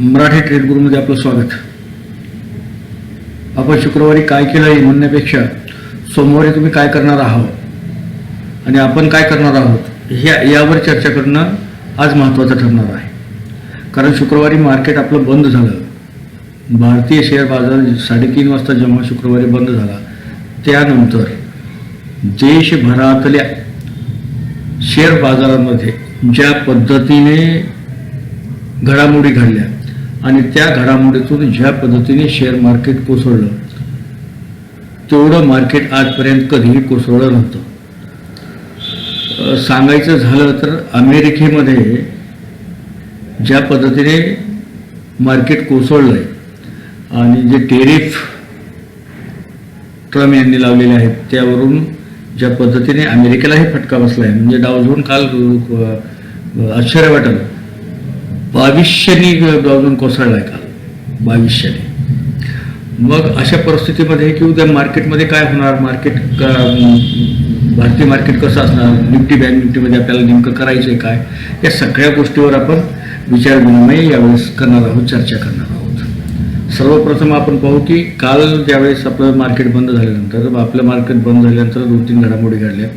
Marathi trade गुरुमध्ये आपलं स्वागत. आपण शुक्रवारी काय केलं हे म्हणण्यापेक्षा सोमवारी तुम्ही काय करणार आहात आणि आपण काय करणार आहोत यावर चर्चा करणं आज महत्त्वाचं ठरणार आहे. कारण शुक्रवारी मार्केट आपलं बंद झालं. भारतीय शेअर बाजार 3:30 वाजता जेव्हा शुक्रवारी बंद झाला त्यानंतर देशभरातल्या शेअर बाजारांमध्ये ज्या पद्धतीने घडामोडी घडल्या आणि त्या घडामोडीतून ज्या पद्धतीने शेअर मार्केट कोसळलं तेवढं मार्केट आजपर्यंत कधीही कोसळलं नव्हतं. सांगायचं झालं तर अमेरिकेमध्ये ज्या पद्धतीने मार्केट कोसळलं आहे आणि जे टेरिफ ट्रम्प यांनी लावलेले आहेत त्यावरून ज्या पद्धतीने अमेरिकेलाही फटका बसला आहे. म्हणजे डाव जोन काल आश्चर्य वाटलं 2200नी डाव जोन कोसळला आहे काल 2200नी. मग अशा परिस्थितीमध्ये की उद्या मार्केटमध्ये काय होणार, भारतीय मार्केट कसं असणार, निफ्टी बँक निफ्टीमध्ये आपल्याला नेमकं करायचं आहे काय, या सगळ्या गोष्टीवर आपण विचार विनिमय यावेळेस करणार आहोत, चर्चा करणार आहोत. सर्वप्रथम आपण पाहू की काल ज्यावेळेस आपलं मार्केट बंद झाल्यानंतर आपलं मार्केट बंद झाल्यानंतर 2-3 घडामोडी घडल्या.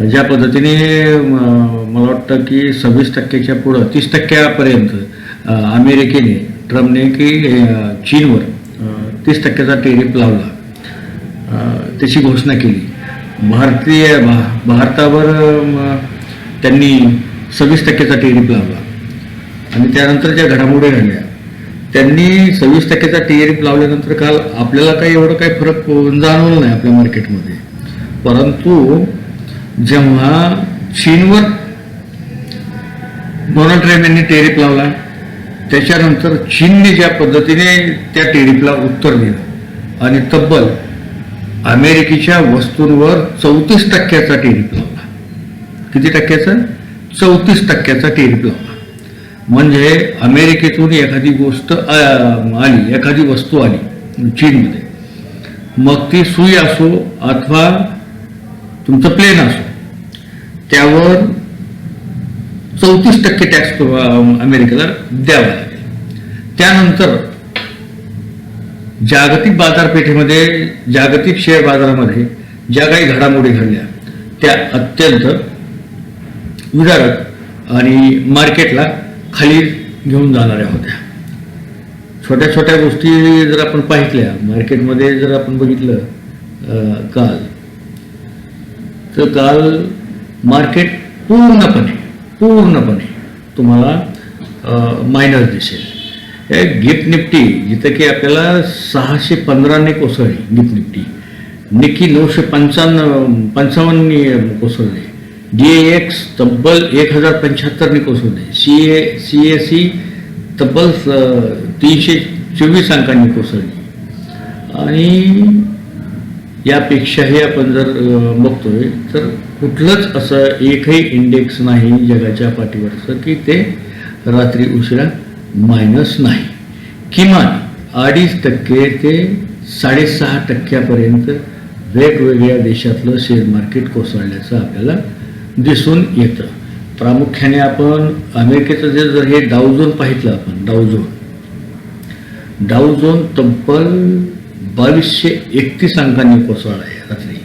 ज्या पद्धतीने मला वाटतं की 26% पुढं 30% अमेरिकेने ट्रम्पने की चीनवर 30% टेरिफ लावला, त्याची घोषणा केली. भारतावर त्यांनी 26% टेरिफ लावला आणि त्यानंतर ज्या घडामोडी घडल्या त्यांनी 26% टेरिफ लावल्यानंतर काल आपल्याला काही एवढं काही फरक जाणवलं नाही आपल्या मार्केटमध्ये. परंतु जेव्हा चीनवर डोनाल्ड ट्रम्प यांनी टेरिफ लावला त्याच्यानंतर चीनने ज्या पद्धतीने त्या टेरिफला उत्तर दिलं आणि तब्बल अमेरिकेच्या वस्तूंवर 34% टेरिफ लावला. किती टक्क्याचा? 34% टेरिफ लावला. म्हणजे अमेरिकेतून एखादी गोष्ट आली, एखादी वस्तू आली चीनमध्ये, मग ती सुई असो अथवा तुमचं प्लेन असो, त्यावर 34% टॅक्स अमेरिकेला द्यावा लागेल. त्यानंतर जागतिक बाजारपेठेमध्ये, जागतिक शेअर बाजारामध्ये ज्या काही घडामोडी घडल्या त्या अत्यंत विदारक आणि मार्केटला खाली घेऊन जाणाऱ्या होत्या. छोट्या छोट्या गोष्टी जर आपण पाहितल्या मार्केटमध्ये, जर आपण बघितलं काल मार्केट पूर्णपणे तुम्हाला मायनस दिसेल. गिफ्ट निफ्टी जिथं की आपल्याला 615 कोसळली, गिफ्ट निफ्टी 955 कोसळले, DAX तब्बल 1075 कोसळले, CAC तब्बल 324 अंकांनी कोसळली. आणि यापेक्षाही आपण जर बघतोय तर कुठलंच असं एकही इंडेक्स नाही जगाच्या पाठीवरचं की ते रात्री उशिरा मायनस नाही. किमान 2.5% ते 6.5% वेगवेगळ्या देशातलं शेअर मार्केट कोसळल्याचं आपल्याला दिसून येतं. प्रामुख्याने आपण अमेरिकेचं जर हे डाव जोन पाहितलं, आपण डाव जोन तब्बल 2231 अंकांनी कोसळला आहे रात्री,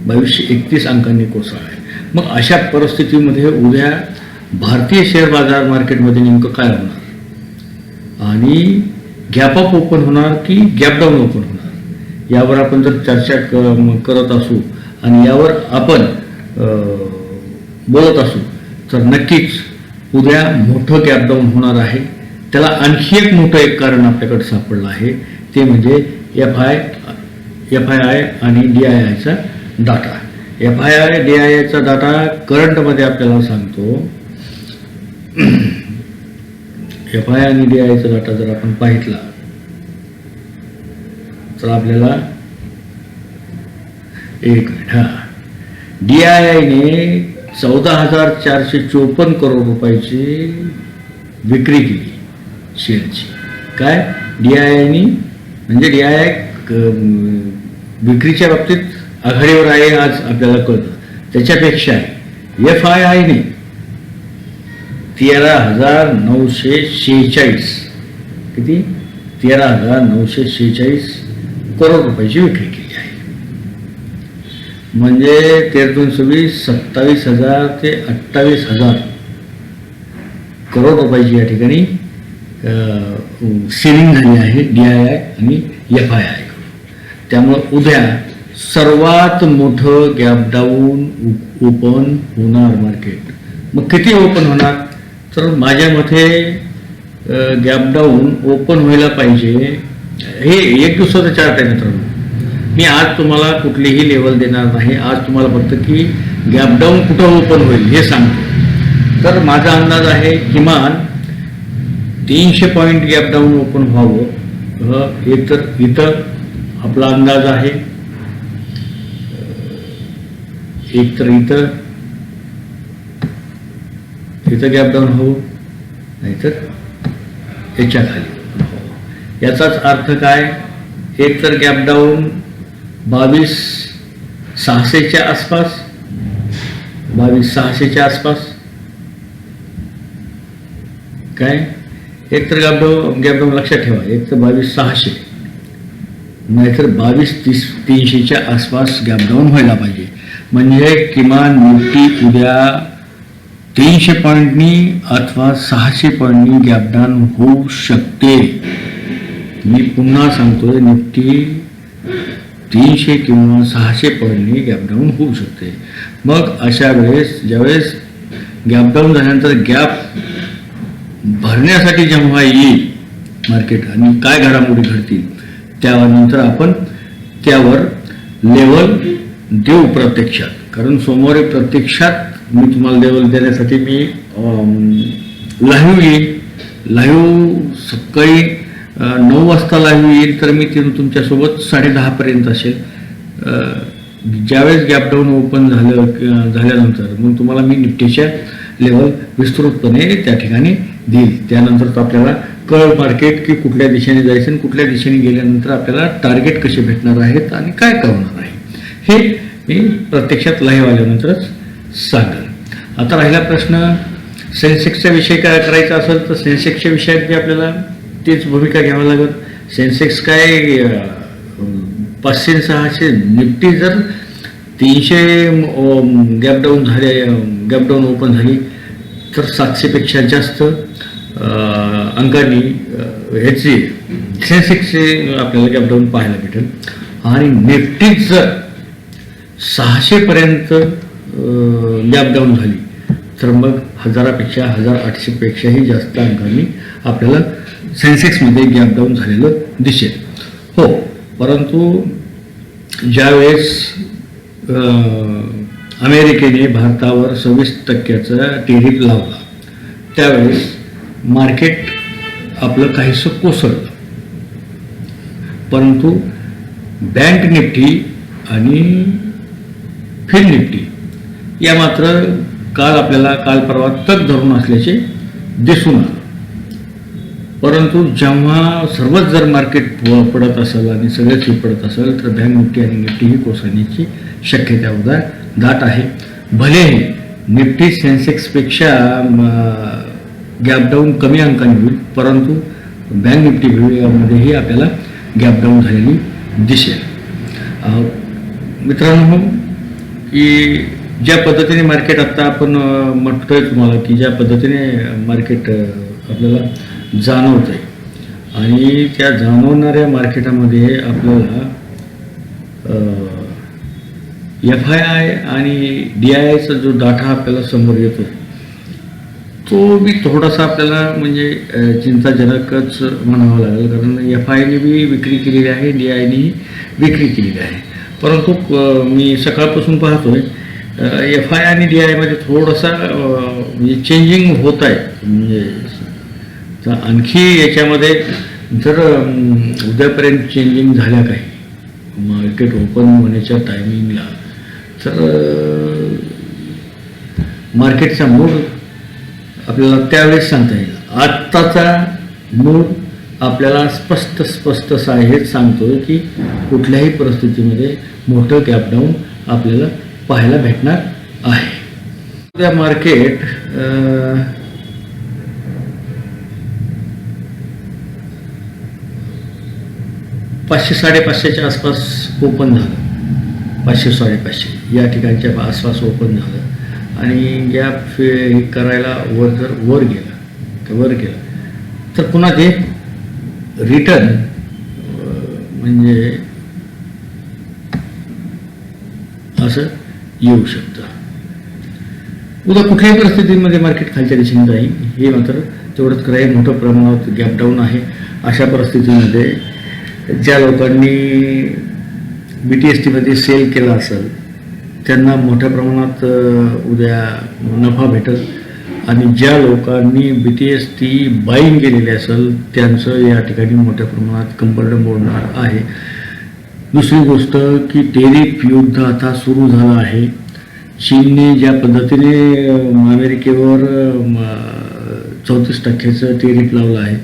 2231 अंकांनी कोसळला आहे. मग अशा परिस्थितीमध्ये उद्या भारतीय शेअर बाजार मार्केटमध्ये नेमकं काय होणार आणि गॅप अप ओपन होणार की गॅप डाऊन ओपन होणार, यावर आपण जर चर्चा करत असू आणि यावर आपण बोलत असू तर नक्कीच उद्या मोठं गॅप डाऊन होणार आहे. त्याला आणखी एक मोठं कारण आपल्याकडे सापडलं आहे, ते म्हणजे FII आणि DIIचा डाटा. FII DIIचा डाटा करंटमध्ये आपल्याला सांगतो. FII आणि DIIचा डाटा जर आपण पाहितला तर आपल्याला एक मिनिट, DIIने 14,454 करोड रुपयाची विक्री केली शेअरची. काय DIIने, म्हणजे DII विक्रीच्या बाबतीत आघाडीवर आहे आज आपल्याला कळतं. त्याच्यापेक्षा FIIने 13,946 किती 13,946 करोड रुपयाची विक्री केली आहे. म्हणजे 13,220 27,000 ते 28,000 करोड रुपयाची या ठिकाणी सेलिंग झाली आहे DII आणि FII. त्यामुळे उद्या सर्वात मोठं गॅपडाऊन ओपन होणार मार्केट. मग किती ओपन होणार? तर माझ्या मते गॅपडाऊन ओपन व्हायला पाहिजे. हे एक दिवसाचं चार्ट आहे मित्रांनो. मी आज तुम्हाला कुठलीही लेवल देणार नाही. आज तुम्हाला फक्त की गॅपडाऊन कुठं ओपन होईल हे सांगतो. तर माझा अंदाज आहे किमान 300 पॉईंट गॅपडाऊन ओपन व्हावं. एक तर इथं आपला अंदाज आहे, एक तर इथं गॅपडाऊन हवं, नाहीतर याच्या खाली. याचाच अर्थ काय? एक तर गॅपडाऊन 22,600च्या आसपास, 22,600च्या आसपास काय. एक तर गॅपडाऊन लक्षात ठेवा, एक तर 22,600 नाहीतर 22,300च्या आसपास गॅपडाऊन व्हायला पाहिजे. म्हणजे किमान निफ्टी उद्या 300 पॉईंटनी अथवा 600 पॉईंटनी गॅपडाऊन होऊ शकते. मी पुन्हा सांगतोय, निफ्टी 300 किंवा 600 पॉईंटनी गॅपडाऊन होऊ शकते. मग अशा वेळेस ज्यावेळेस गॅपडाऊन झाल्यानंतर गॅप भरण्यासाठी जेव्हा येईल मार्केट आणि काय घडामोडी घडतील त्यानंतर आपण त्यावर लेवल देऊ प्रत्यक्षात. कारण सोमवारी प्रत्यक्षात मी तुम्हाला लेवल देण्यासाठी मी लाईव्ह येईल. लाईव्ह सकाळी 9 वाजता लाईव्ह येईल. तर मी तुमच्यासोबत 10:30पर्यंत असेल. ज्यावेळेस गॅपडाऊन ओपन झाल्यानंतर मग तुम्हाला मी निफ्टीच्या लेवल विस्तृतपणे त्या ठिकाणी देईल. त्यानंतर आपल्याला कळ मार्केट की कुठल्या दिशेने जायचं आणि कुठल्या दिशेने गेल्यानंतर आपल्याला टार्गेट कसे भेटणार आहेत आणि काय करणार आहे हे मी प्रत्यक्षात लाईव्ह आल्यानंतरच सांगेल. आता राहिला प्रश्न सेन्सेक्सच्या विषयी काय करायचा असेल तर सेन्सेक्सच्या विषयात बी आपल्याला तीच भूमिका घ्यावी लागेल. सेन्सेक्स काय 500-600, निफ्टी जर 300 गॅपडाऊन ओपन झाली तर 700पेक्षा जास्त अंकांनी ह्याची सेन्सेक्सचे आपल्याला गॅपडाऊन पाहायला भेटेल. आणि निफ्टी जर 600पर्यंत गॅपडाऊन झाली तर मग 1000पेक्षा 1800पेक्षाही जास्त अंकांनी आपल्याला सेन्सेक्समध्ये गॅपडाऊन झालेलं दिसेल. हो, परंतु ज्यावेळेस अमेरिकेने भारतावर 26% टेरिफ लावला त्यावेळेस मार्केट आपलं काहीसं कोसळलं. परंतु बँक निफ्टी आणि फिन निफ्टी या मात्र काल परवा तग धरून असल्याचे दिसून आलं. परंतु जेव्हा सर्वच जर मार्केट पडत असेल आणि सगळेच पडत असेल तर बँक निफ्टी आणि निफ्टी ही कोसळण्याची शक्यता उद्या दाट आहे. भलेही निफ्टी सेन्सेक्सपेक्षा गॅपडाऊन कमी अंकांनी होईल परंतु बँक निफ्टीमध्येही आपल्याला गॅपडाऊन झालेली दिसेल. मित्रांनो, की ज्या पद्धतीने मार्केट आत्ता आपण म्हणतोय तुम्हाला की ज्या पद्धतीने मार्केट आपल्याला जाणवत आहे आणि त्या जाणवणाऱ्या मार्केटामध्ये आपल्याला FII आणि DIIचा जो डाटा आपल्याला समोर येतो तो बी थोडासा आपल्याला म्हणजे चिंताजनकच म्हणावा लागेल. कारण FIIने बी विक्री केलेली आहे, DIIने विक्री केलेली आहे. परंतु मी सकाळपासून पाहतोय FII आणि DIIमध्ये थोडासा म्हणजे चेंजिंग होत आहे. म्हणजे तर आणखी याच्यामध्ये जर उद्यापर्यंत चेंजिंग झाल्या काही मार्केट ओपन होण्याच्या टायमिंगला तर मार्केटचा मूड आपल्याला त्यावेळेस सांगता येईल. आत्ताचा मूड आपल्याला स्पष्ट हेच सांगतो की कुठल्याही परिस्थितीमध्ये मोठं गॅपडाऊन आपल्याला पाहायला भेटणार आहे. उद्या मार्केट 500-550च्या आसपास ओपन झालं, 500-550 या ठिकाणच्या आसपास ओपन झालं आणि गॅप करायला वर गेलं तर पुन्हा ते रिटर्न म्हणजे असं येऊ शकतं. उद्या कुठल्याही परिस्थितीमध्ये मार्केट खालच्या दिशेने जाईल हे मात्र तेवढंच खरं आहे. मोठ्या प्रमाणात गॅप डाऊन आहे. अशा परिस्थितीमध्ये ज्या लोकांनी BTSTमध्ये सेल केला असेल त्यांना मोठ्या प्रमाणात उद्या नफा भेटेल आणि ज्या लोकांनी BTST बाईंग केलेले असेल त्यांचं या ठिकाणी मोठ्या प्रमाणात कंपल्डम होणार आहे. दुसरी गोष्ट की टेरिफ युद्ध आता सुरू झालं आहे. चीनने ज्या पद्धतीने अमेरिकेवर 34% टेरिफ लावलं आहे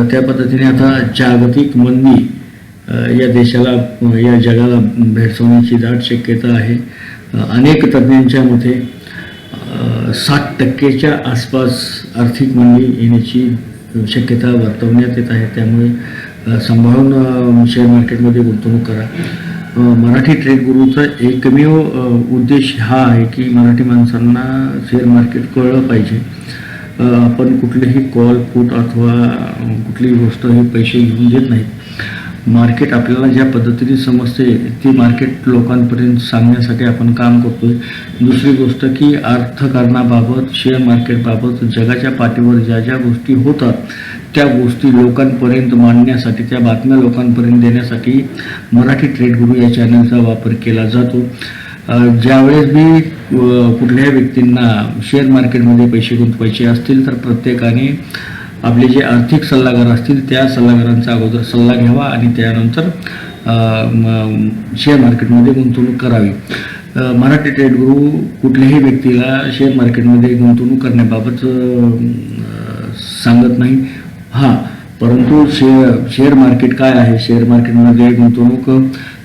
त्या पद्धतीने आता जागतिक मंदी या देशाला या जगाला भेडसावण्याची दाट शक्यता आहे. अनेक तज्ज्ञांच्या मते 60% आसपास आर्थिक मंदी येण्याची शक्यता वर्तवण्यात येत आहे. त्यामुळे सांभाळून शेअर मार्केटमध्ये गुंतवणूक करा. मराठी ट्रेड गुरूचा एकमेव उद्देश हा आहे की मराठी माणसांना शेअर मार्केट कळलं पाहिजे. आपण कुठलेही कॉल पुट अथवा कुठलीही गोष्ट हे पैसे घेऊन देत नाहीत. मार्केट आपल्याला ज्या पद्धतीने समजते ती मार्केट लोकांपर्यंत सांगण्यासाठी आपण काम करतोय. दुसरी गोष्ट की अर्थकारणाबाबत शेअर मार्केटबाबत जगाच्या पाठीवर ज्या ज्या गोष्टी होतात त्या गोष्टी लोकांपर्यंत मांडण्यासाठी त्या बातम्या लोकांपर्यंत देण्यासाठी मराठी ट्रेड गुरु या चॅनलचा वापर केला जातो. ज्यावेळेस मी कुठल्याही व्यक्तींना शेअर मार्केटमध्ये पैसे गुंतवायचे असतील तर प्रत्येकाने आपले जे आर्थिक सल्लागार असतील त्या सल्लागारांचा अगोदर सल्ला घ्यावा आणि त्यानंतर शेअर मार्केटमध्ये गुंतवणूक करावी. मराठी ट्रेड गुरु कुठल्याही व्यक्तीला शेअर मार्केटमध्ये गुंतवणूक करण्याबाबत सांगत नाही. परंतु शेअर मार्केट काय आहे, शेअर मार्केटमध्ये गुंतवणूक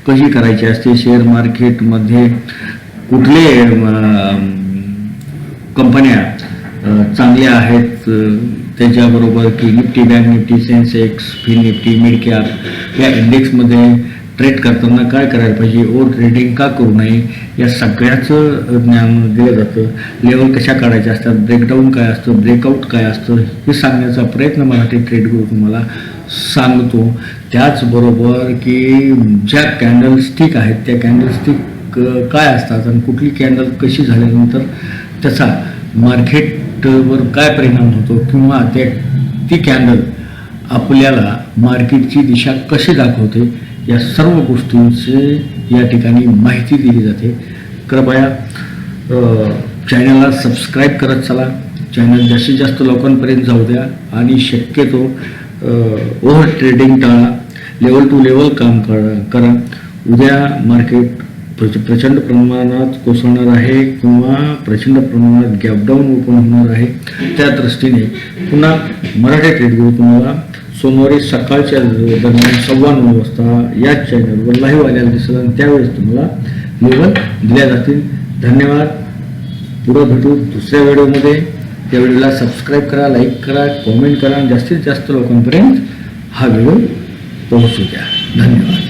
कशी करायची असते, शेअर मार्केटमध्ये कुठले कंपन्या चांगल्या आहेत, त्याच्याबरोबर की Nifty, bank Nifty, Sensex, fin Nifty, mid cap या इंडेक्समध्ये ट्रेड करताना काय करायला पाहिजे, ओव्हर ट्रेडिंग का करू नये या सगळ्याचं ज्ञान दिलं जातं. लेवल कशा काढायच्या असतात, ब्रेकडाऊन काय असतं, ब्रेकआउट काय असतं हे सांगण्याचा प्रयत्न मराठी ट्रेड गुरु तुम्हाला सांगतो. त्याचबरोबर की ज्या कॅन्डल स्टिक आहेत त्या कॅन्डल स्टिक काय असतात आणि कुठली कॅन्डल कशी झाल्यानंतर त्याचा मार्केटवर काय परिणाम होतो किंवा ती कॅन्डल आपल्याला मार्केटची दिशा कशी दाखवते या सर्व गोष्टींची या ठिकाणी माहिती दिली जाते. कृपया चॅनलला सबस्क्राईब करत चला. चॅनल जास्तीत जास्त लोकांपर्यंत जाऊ द्या आणि शक्यतो ओव्हर ट्रेडिंग टाळा. लेवल टू लेवल काम करा. उद्या मार्केट प्रचंड प्रमाणात कोसळणार आहे किंवा प्रचंड प्रमाणात गॅपडाऊन ओपन होणार आहे. त्या दृष्टीने पुन्हा मराठी ट्रेड गुरु तुम्हाला सोमवारी सकाळच्या दरम्यान 9:15 वाजता याच चॅनलवर लाईव्ह आल्याला दिसेल आणि त्यावेळेस तुम्हाला लेवल दिल्या जातील. धन्यवाद. पुढं भेटू दुसऱ्या व्हिडिओमध्ये. त्या व्हिडिओला सबस्क्राईब करा, लाईक करा, कॉमेंट करा आणि जास्तीत जास्त लोकांपर्यंत हा व्हिडिओ पोहोचू द्या. धन्यवाद.